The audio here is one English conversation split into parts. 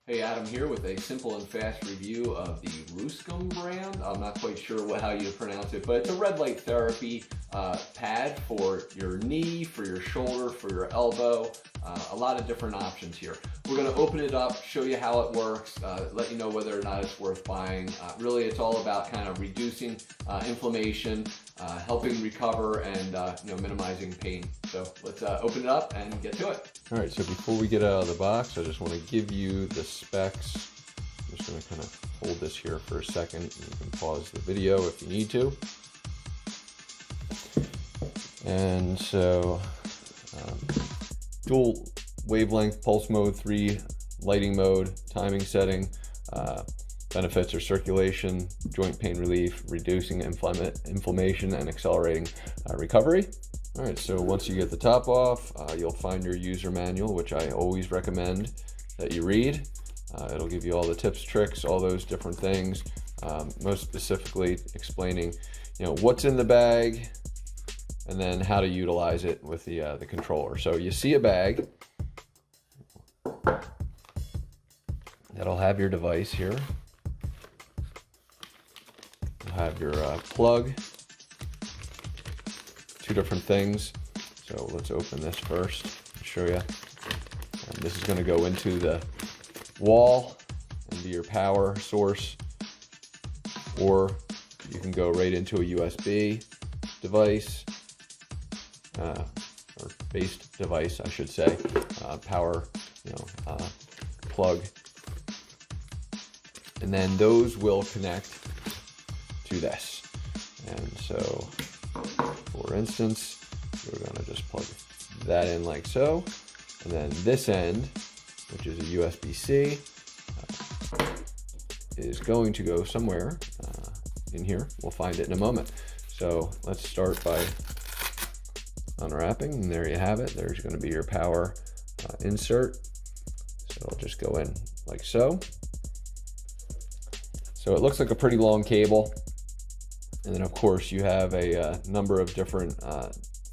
Hey, Adam here with a simple and fast review of the Ruscum brand. I'm not quite sure how you pronounce it, but it's a red light therapy pad for your knee, for your shoulder, for your elbow. A lot of different options here. We're going to open it up, show you how it works, let you know whether or not it's worth buying. Really, it's all about kind of reducing inflammation, helping recover, and minimizing pain. So let's open it up and get to it. All right, so before we get out of the box, I just want to give you the specs. I'm just going to kind of hold this here for a second. You can pause the video if you need to. And so, dual wavelength pulse mode, 3 lighting mode, timing setting, benefits are circulation, joint pain relief, reducing inflammation, and accelerating recovery. All right, so once you get the top off, you'll find your user manual, which I always recommend that you read. It'll give you all the tips, tricks, all those different things, most specifically explaining, what's in the bag and then how to utilize it with the controller. So you see a bag that'll have your device here. You'll have your plug. 2 different things. So let's open this first and show you. This is going to go into the wall and be your power source, or you can go right into a USB device, or based device, I should say, power, plug, and then those will connect to this. And so, for instance, we're going to just plug that in like so, and then this end, which is a USB-C, is going to go somewhere in here. We'll find it in a moment. So let's start by unwrapping, and there you have it. There's going to be your power insert. So it'll just go in like so. So it looks like a pretty long cable. And then, of course, you have a number of different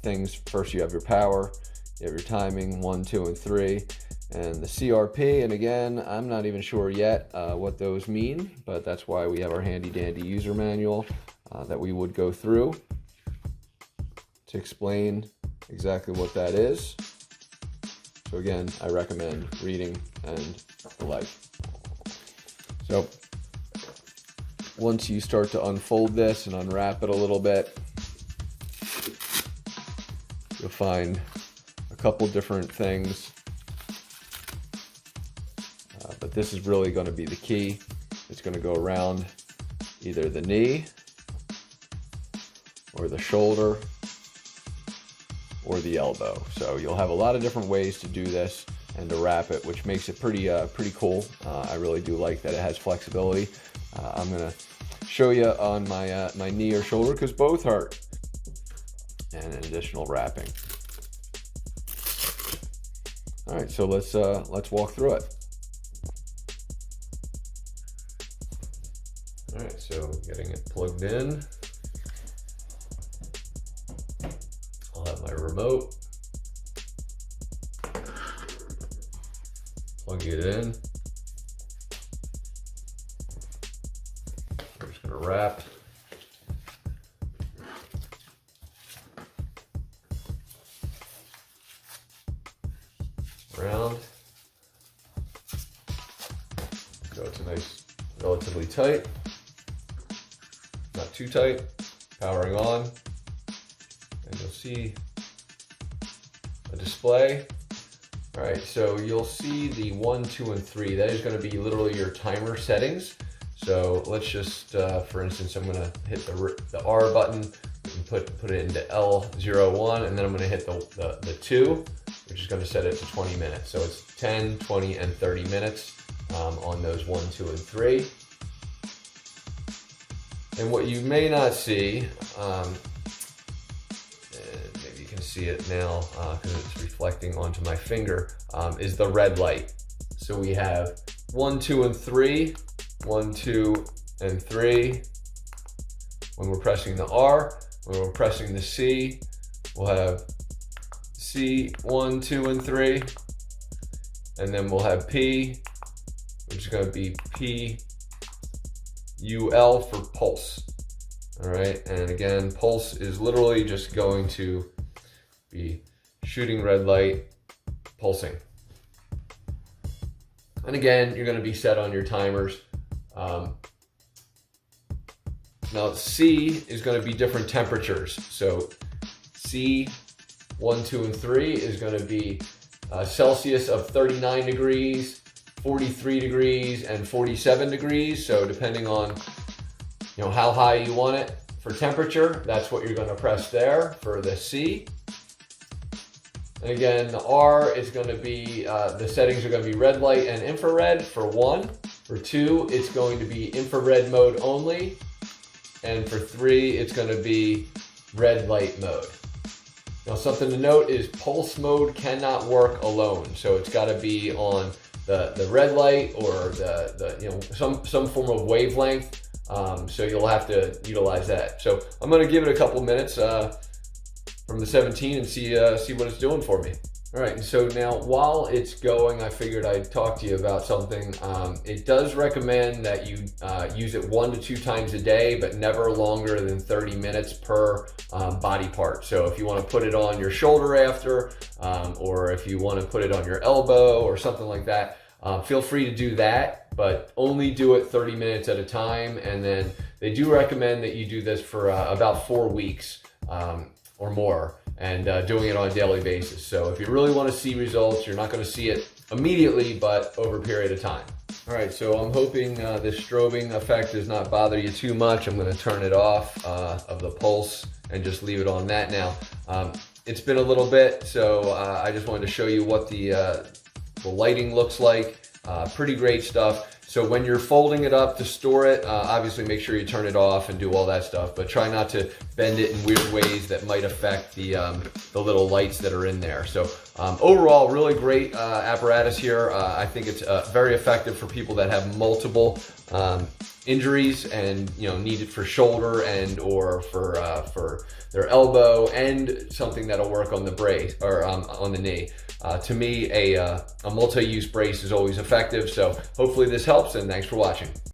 things. First, you have your power, you have your timing, 1, 2, and 3, and the CRP. And again, I'm not even sure yet what those mean, but that's why we have our handy-dandy user manual that we would go through to explain exactly what that is. So again, I recommend reading and the like. So once you start to unfold this and unwrap it a little bit, you'll find a couple different things, but this is really going to be the key. It's going to go around either the knee or the shoulder or the elbow. So you'll have a lot of different ways to do this and to wrap it, which makes it pretty cool. I really do like that it has flexibility. I'm gonna show you on my knee or shoulder because both hurt, and an additional wrapping. All right, so let's walk through it. All right, so getting it plugged in. I'll have my remote. Plug it in. We're just going to wrap. Around. So it's a nice, relatively tight. Not too tight. Powering on. And you'll see a display. All right, so you'll see the 1, 2, and 3. That is going to be literally your timer settings. So let's just, for instance, I'm going to hit the R button and put it into L01, and then I'm going to hit the 2, which is going to set it to 20 minutes. So it's 10, 20, and 30 minutes on those 1, 2, and 3. And what you may not see, maybe you can see it now because it's reflecting onto my finger, is the red light. So we have 1, 2, and 3, 1, 2, and 3. When we're pressing the R, when we're pressing the C, we'll have C, 1, 2, and 3. And then we'll have P, going to be PUL for pulse. All right, and again, pulse is literally just going to be shooting red light, pulsing. And again, you're going to be set on your timers. Now C is going to be different temperatures. So C 1, 2, and 3 is going to be Celsius of 39 degrees, 43 degrees, and 47 degrees. So depending on how high you want it for temperature, that's what you're going to press there for the C. And again, the R is going to be, the settings are going to be red light and infrared for 1. For 2, it's going to be infrared mode only. And for 3, it's going to be red light mode. Now, something to note is pulse mode cannot work alone. So it's got to be on the red light or some form of wavelength. So you'll have to utilize that. So I'm going to give it a couple minutes from the 17 and see what it's doing for me. All right, and so now while it's going, I figured I'd talk to you about something. It does recommend that you use it 1 to 2 times a day, but never longer than 30 minutes per body part. So if you want to put it on your shoulder after, or if you want to put it on your elbow or something like that, feel free to do that, but only do it 30 minutes at a time. And then they do recommend that you do this for about 4 weeks or more, and doing it on a daily basis. So if you really want to see results, you're not going to see it immediately, but over a period of time. All right, so I'm hoping this strobing effect does not bother you too much. I'm going to turn it off of the pulse and just leave it on that now. It's been a little bit, so I just wanted to show you what the lighting looks like. Pretty great stuff. So when you're folding it up to store it, obviously make sure you turn it off and do all that stuff, but try not to bend it in weird ways that might affect the little lights that are in there. So overall, really great apparatus here. I think it's very effective for people that have multiple injuries and need it for shoulder and or for their elbow, and something that'll work on the brace or on the knee. To me, a multi-use brace is always effective. So hopefully this helps, and thanks for watching.